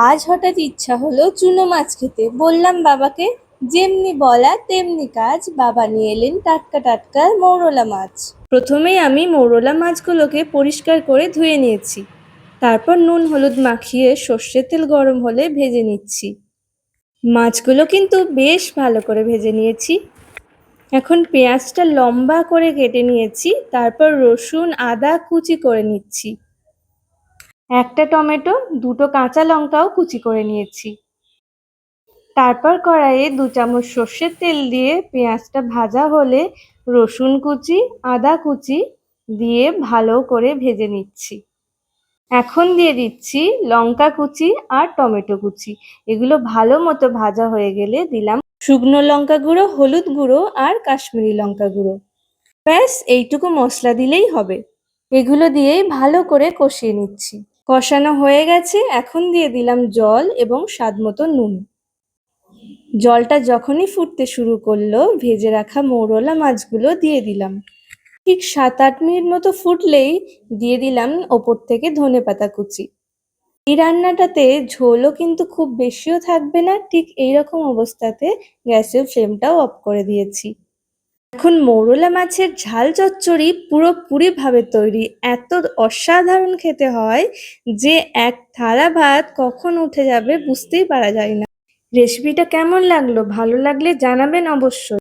আজ হঠাৎ ইচ্ছা হলো চুনো মাছ খেতে। বললাম বাবাকে, যেমনি বলা তেমনি কাজ, বাবা নিয়ে এলেন টাটকা টাটকা মৌরলা মাছ। প্রথমেই আমি মৌরলা মাছগুলোকে পরিষ্কার করে ধুয়ে নিয়েছি। তারপর নুন হলুদ মাখিয়ে সর্ষের তেল গরম হলে ভেজে নিচ্ছি। মাছগুলো কিন্তু বেশ ভালো করে ভেজে নিয়েছি। এখন পেঁয়াজটা লম্বা করে কেটে নিয়েছি, তারপর রসুন আদা কুচি করে নিচ্ছি। একটা টমেটো, দুটো কাঁচা লঙ্কাও কুচি করে নিয়েছি। তারপর কড়াইয়ে 2 চামচ সর্ষের তেল দিয়ে পেঁয়াজটা ভাজা হলে রসুন কুচি আদা কুচি দিয়ে ভালো করে ভেজে নিচ্ছি। এখন দিয়ে দিচ্ছি লঙ্কা কুচি আর টমেটো কুচি। এগুলো ভালো মতো ভাজা হয়ে গেলে দিলাম শুকনো লঙ্কা গুঁড়ো, হলুদ গুঁড়ো আর কাশ্মীরি লঙ্কা গুঁড়ো। ব্যাস এইটুকু মশলা দিলেই হবে। এগুলো দিয়েই ভালো করে কষিয়ে নিচ্ছি। কষানো হয়ে গেছে, এখন দিয়ে দিলাম জল এবং স্বাদমতো নুন। জলটা যখনই ফুটতে শুরু করলো, ভেজে রাখা মৌরলা মাছগুলো দিয়ে দিলাম। ঠিক 7-8 মিনিট মতো ফুটলেই দিয়ে দিলাম ওপর থেকে ধনেপাতা কুচি। এই রান্নাটাতে ঝোলও কিন্তু খুব বেশিও থাকবে না। ঠিক এইরকম অবস্থাতে গ্যাসের ফ্লেমটাও অফ করে দিয়েছি। এখন মৌরলা মাছের ঝাল চচ্চড়ি পুরোপুরি ভাবে তৈরি। এত অসাধারণ খেতে হয় যে এক থালা ভাত কখন উঠে যাবে বুঝতেই পারা যায় না। রেসিপিটা কেমন লাগলো? ভালো লাগলে জানাবেন অবশ্যই।